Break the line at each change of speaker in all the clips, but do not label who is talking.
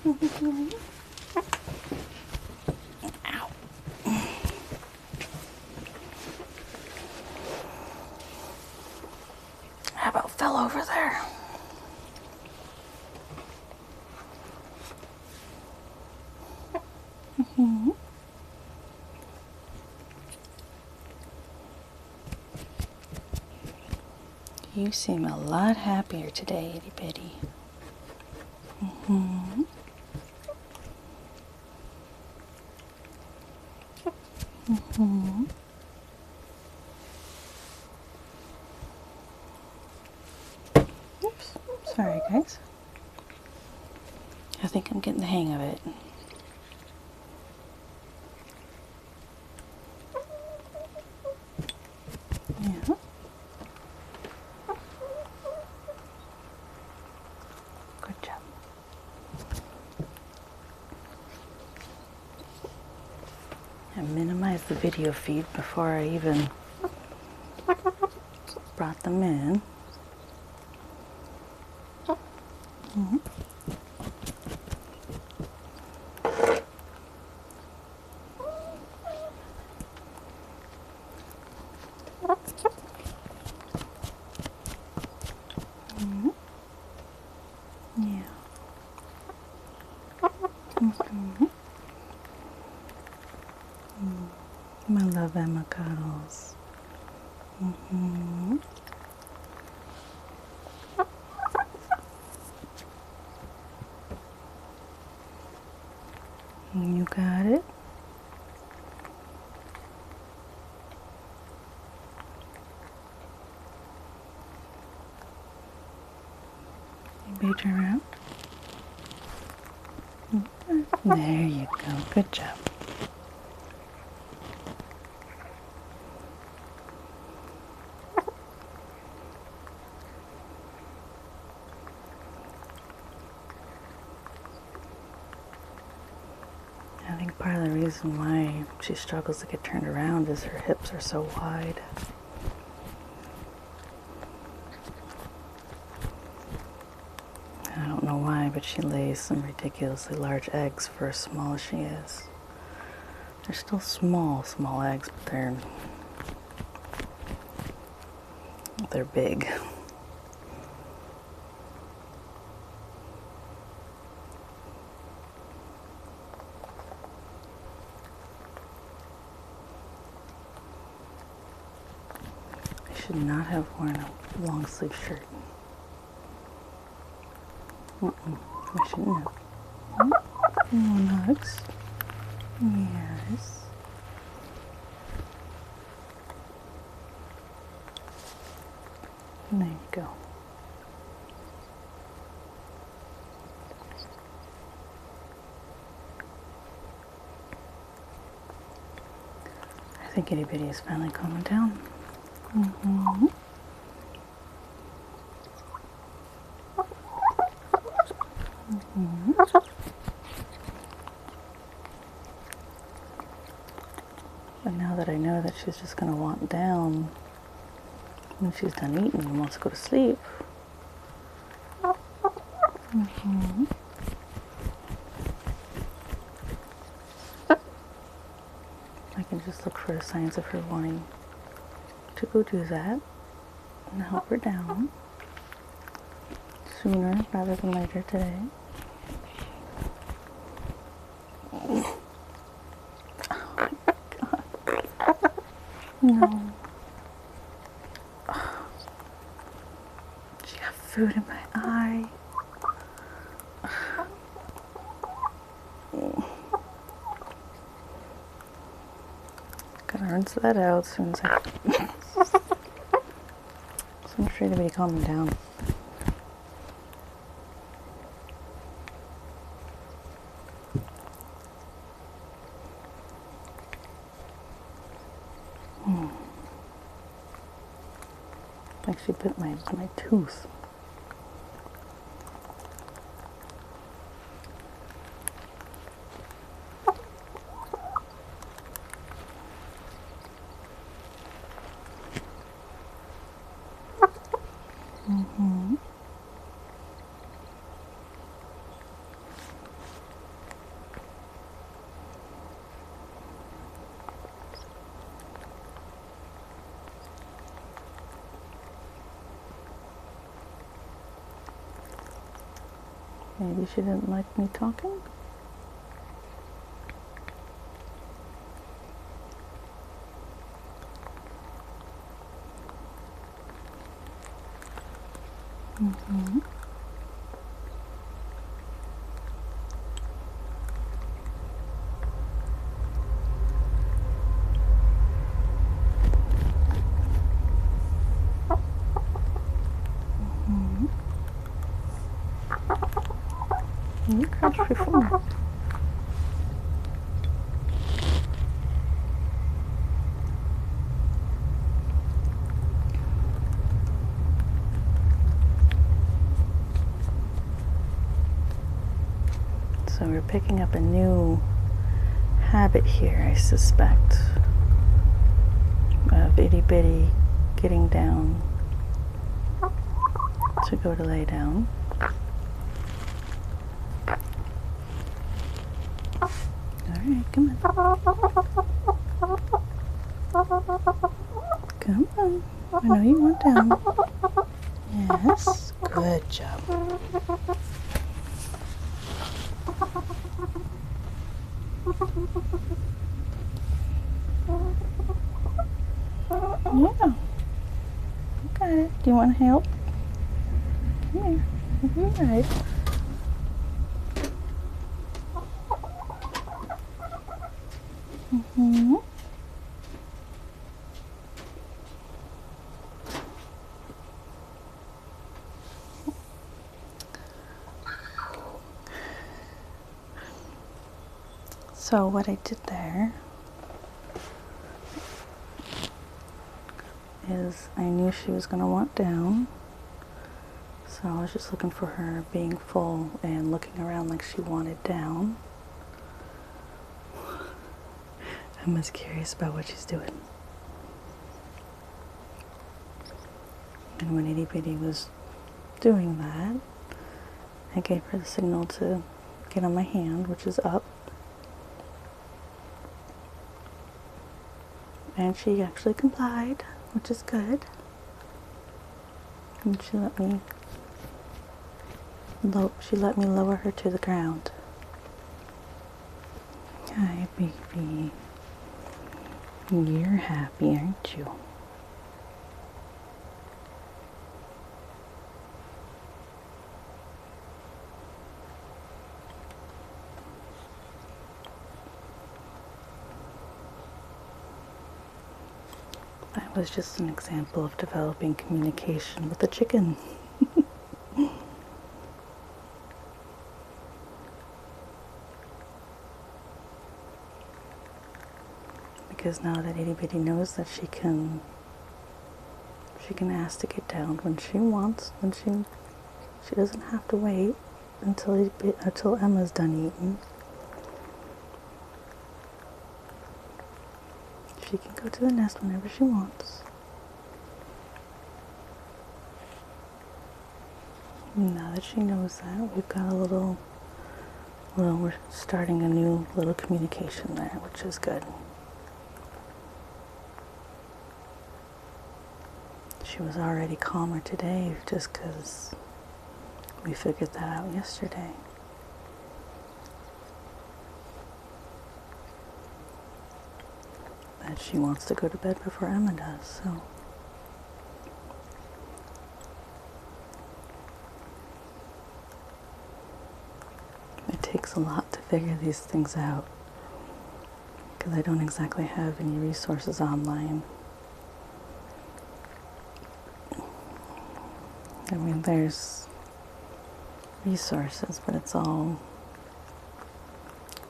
Ow. How about fell over there? You seem a lot happier today, Itty Bitty. Oops, sorry guys. I think I'm getting the hang of it. Yeah. Good job. I minimized the video feed before I even brought them in. Yeah. I love Emma Cuddles. You got it? You turn around. There you go. Good job. I think part of the reason why she struggles to get turned around is her hips are so wide. I don't know why, but she lays some ridiculously large eggs for as small as she is. They're still small eggs, but they're big. I should not have worn a long sleeve shirt. I shouldn't have. You want hugs? Yes. There you go. I think Itty Bitty is finally calming down. But now that I know that she's just going to want down when she's done eating and wants to go to sleep. I can just look for the signs of her wanting to go do that and help her down sooner rather than later today. Oh my God. No. She got food in my eye. Gotta rinse that out as soon as I... So I'm sure to be calming down. Like she bit my tooth. Maybe she didn't like me talking. Mm-hmm. You crouched before. So we're picking up a new habit here, I suspect, of Itty Bitty getting down to go to lay down. Alright, come on. Come on. I know you want down. Yes, good job. Yeah. Got it. Do you want to help? Come here. You're right. Mm-hmm. So what I did there is I knew she was going to want down. So I was just looking for her being full and looking around like she wanted down. Emma's curious about what she's doing. And when Itty Bitty was doing that, I gave her the signal to get on my hand, which is up. And she actually complied, which is good. And she let me lower her to the ground. Hi, baby. You're happy, aren't you? That was just an example of developing communication with the chicken. Because now that Itty Bitty knows that she can ask to get down when she wants, when she doesn't have to wait until Emma's done eating. She can go to the nest whenever she wants. Now that she knows that, we've got we're starting a new little communication there, which is good. She was already calmer today just because we figured that out yesterday. That she wants to go to bed before Emma does, so. It takes a lot to figure these things out because I don't exactly have any resources online. I mean, there's resources, but it's all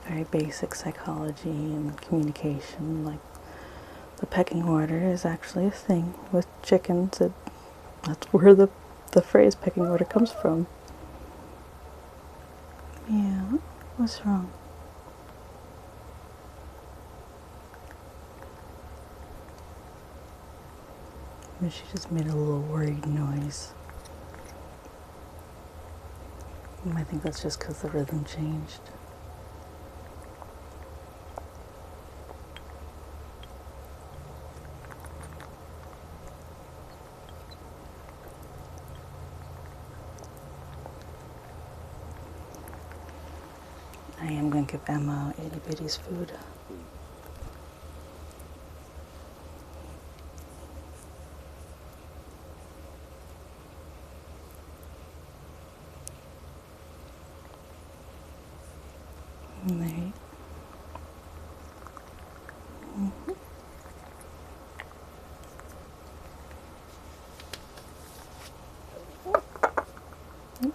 very basic psychology and communication. Like the pecking order is actually a thing with chickens. That's where the phrase pecking order comes from. Yeah, what's wrong? Maybe she just made a little worried noise. I think that's just because the rhythm changed. give Emma Itty Bitty's food. And there you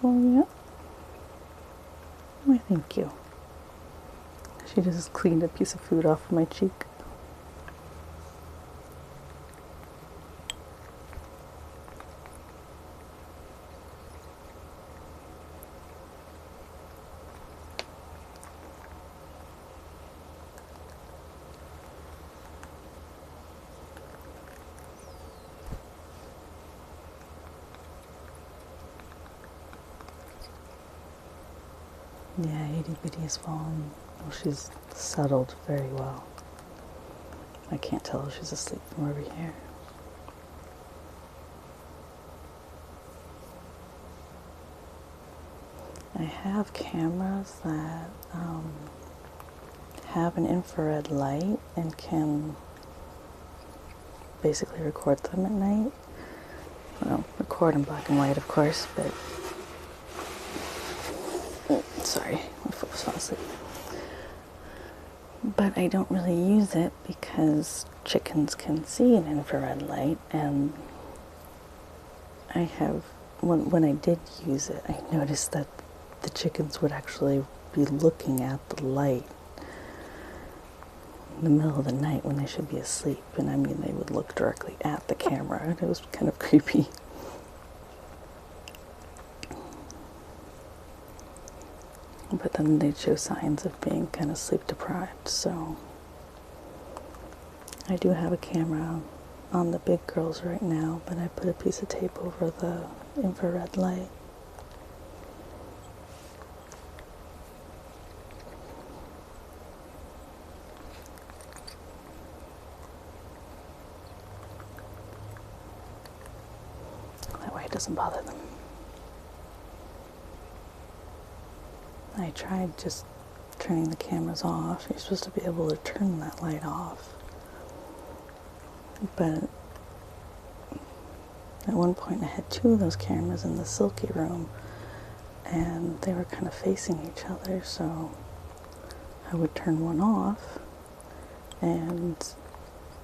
Oh, yeah. Why, thank you. She just cleaned a piece of food off of my cheek. Yeah, Itty Bitty has fallen. Oh, she's settled very well. I can't tell if she's asleep from over here. I have cameras that have an infrared light and can basically record them at night. Well, record in black and white, of course, but sorry, my foot was falling asleep. But I don't really use it because chickens can see an infrared light, and I have, when I did use it, I noticed that the chickens would actually be looking at the light in the middle of the night when they should be asleep. And I mean, they would look directly at the camera, and it was kind of creepy. But then they'd show signs of being kind of sleep deprived, so I do have a camera on the big girls right now, but I put a piece of tape over the infrared light. That way it doesn't bother them. I tried just turning the cameras off. You're supposed to be able to turn that light off. But at one point I had two of those cameras in the silky room, and they were kind of facing each other, so I would turn one off and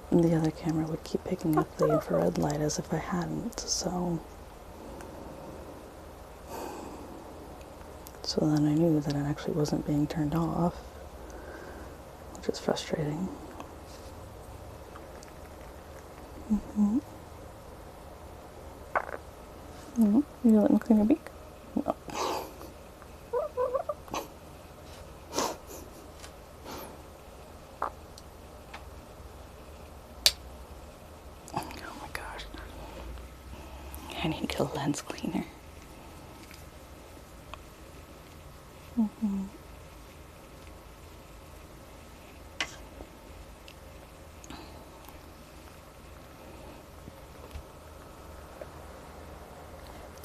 the other camera would keep picking up the infrared light as if I hadn't. So then I knew that it actually wasn't being turned off, which is frustrating. No, you let me clean your beak? No. Oh my gosh. I need to get a lens cleaner.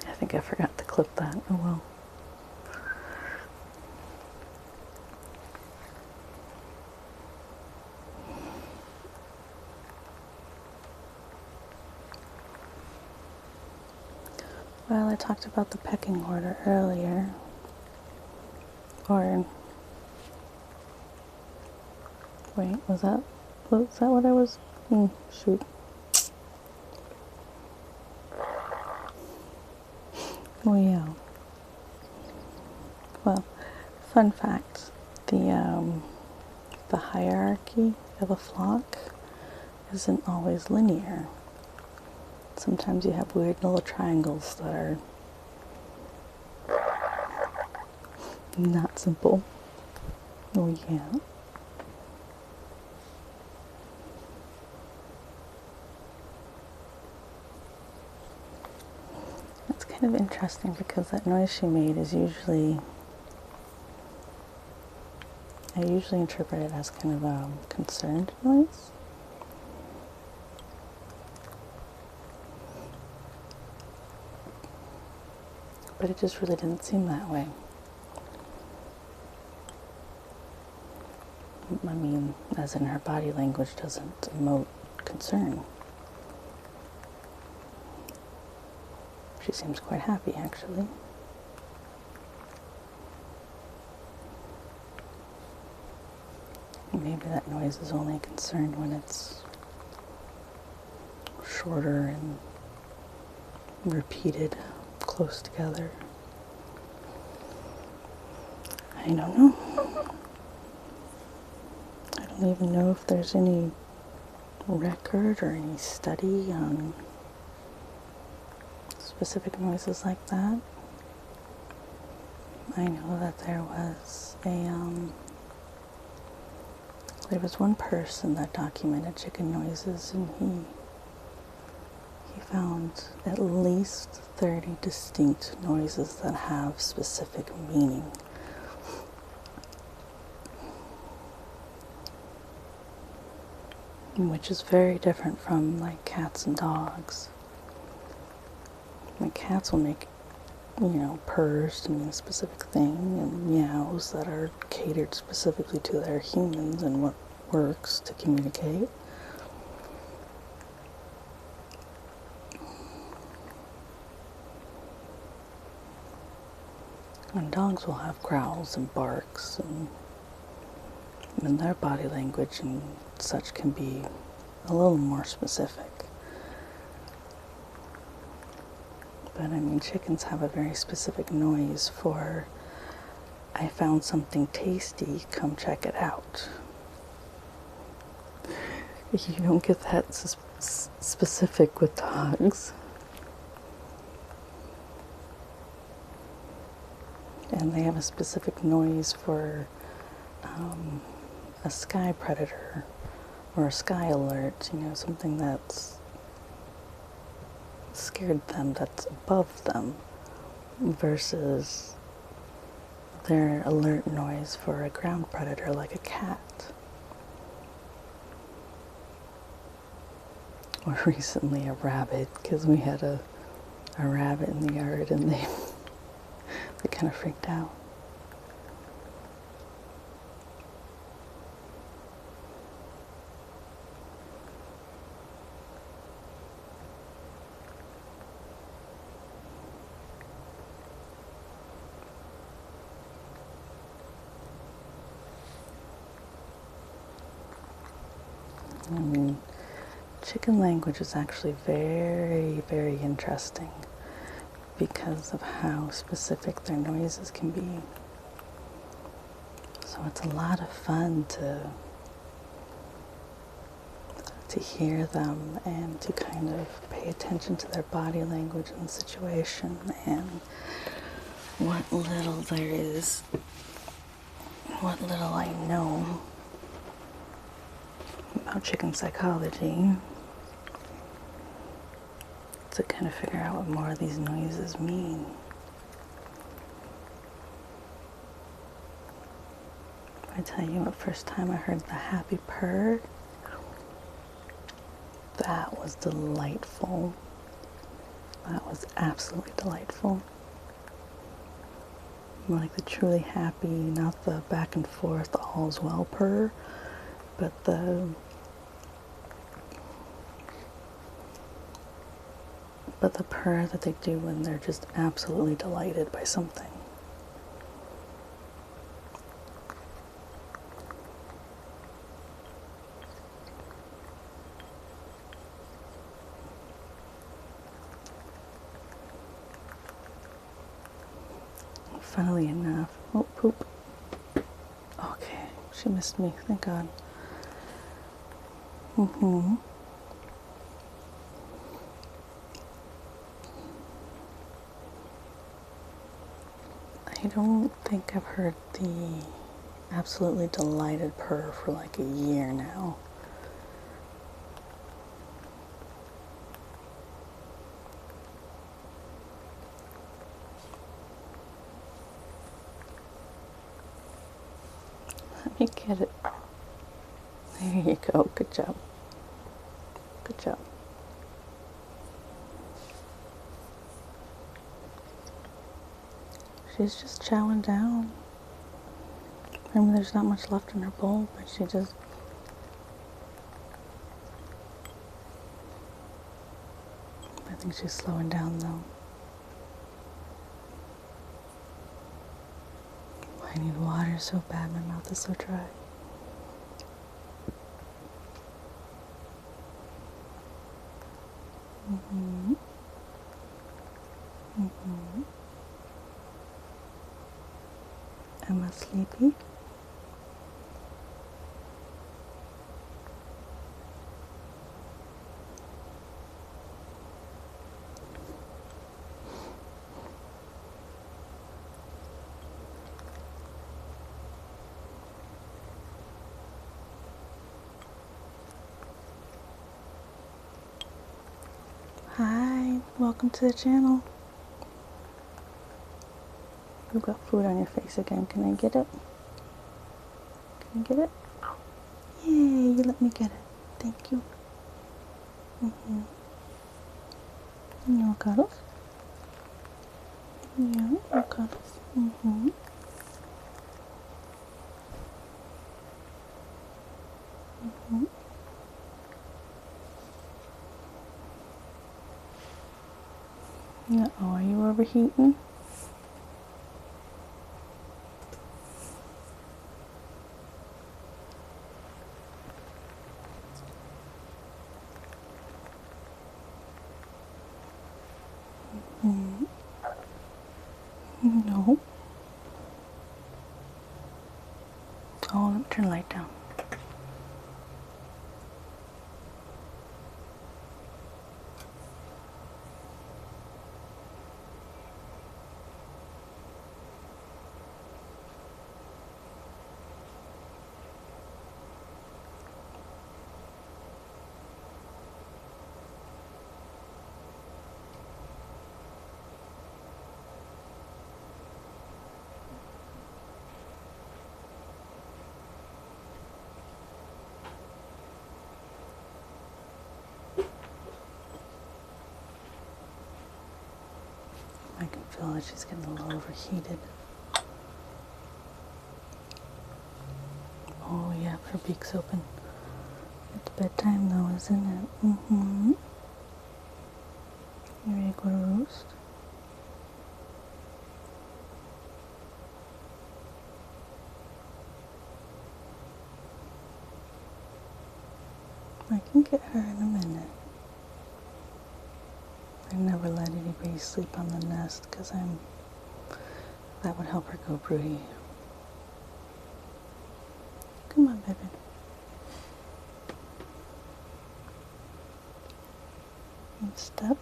I think I forgot to clip that. Oh well. Well, I talked about the pecking order earlier. Or wait, was that what I was? Shoot. Oh yeah. Well, fun fact: the hierarchy of a flock isn't always linear. Sometimes you have weird little triangles that are not simple. Oh yeah. It's kind of interesting because that noise she made is usually, I usually interpret it as kind of a concerned noise. But it just really didn't seem that way. I mean, as in her body language doesn't emote concern. She seems quite happy, actually. Maybe that noise is only concerned when it's shorter and repeated close together. I don't know. I don't even know if there's any record or any study on specific noises like that. I know that there was one person that documented chicken noises, and he found at least 30 distinct noises that have specific meaning. Which is very different from like cats and dogs. Like cats will make, purrs to mean a specific thing, and meows that are catered specifically to their humans and what works to communicate. And dogs will have growls and barks, and their body language and such can be a little more specific. But I mean, chickens have a very specific noise for, I found something tasty, come check it out. You don't get that specific with dogs. And they have a specific noise for a sky predator or a sky alert, something that's scared them, that's above them, versus their alert noise for a ground predator like a cat. Or recently a rabbit, because we had a rabbit in the yard and they kind of freaked out. I mean, chicken language is actually very, very interesting because of how specific their noises can be. So it's a lot of fun to hear them and to kind of pay attention to their body language and the situation and what little I know about chicken psychology to kind of figure out what more of these noises mean. I tell you what, first time I heard the happy purr, that was delightful. That was absolutely delightful. Like the truly happy, not the back and forth all's well purr, but the purr that they do when they're just absolutely delighted by something. Funnily enough, oh, poop. Okay, she missed me, thank God. I don't think I've heard the absolutely delighted purr for like a year now. Let me get it. There you go. Good job. Good job. She's just chowing down. Maybe there's not much left in her bowl, but she just... I think she's slowing down though. I need water so bad, my mouth is so dry. Am I sleepy? Hi, welcome to the channel. You've got food on your face again. Can I get it? Can I get it? Yay, you let me get it. Thank you. No cuddles? Yeah, no cuddles. Uh-oh, are you overheating? No. Oh, let me turn the light down. I can feel that she's getting a little overheated. Oh yeah, her beak's open. It's bedtime though, isn't it? You ready to go to roost? I can get her in a minute. I never let anybody sleep on the nest because that would help her go broody. Come on, baby. And step.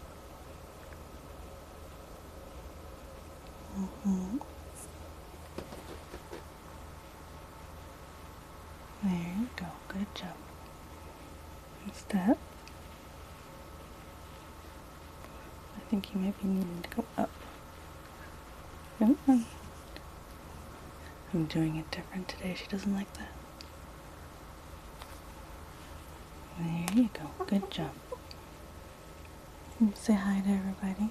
There you go. Good job. And step. I think you might be needing to go up. Come on. I'm doing it different today. She doesn't like that. There you go. Good job. Say hi to everybody.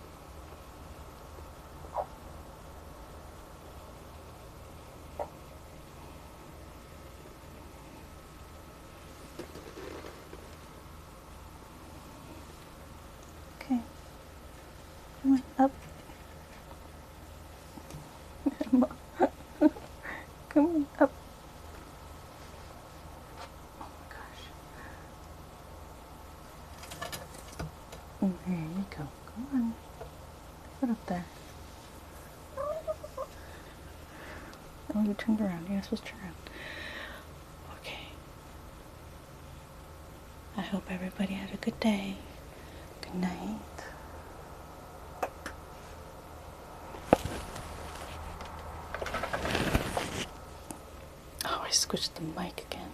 Okay. Come on, up. Come on, up. Oh my gosh. There you go. Come on. Put up there. Oh, you turned around. You're not supposed to turn around. Okay. I hope everybody had a good day. Good night. Oh, I squished the mic again.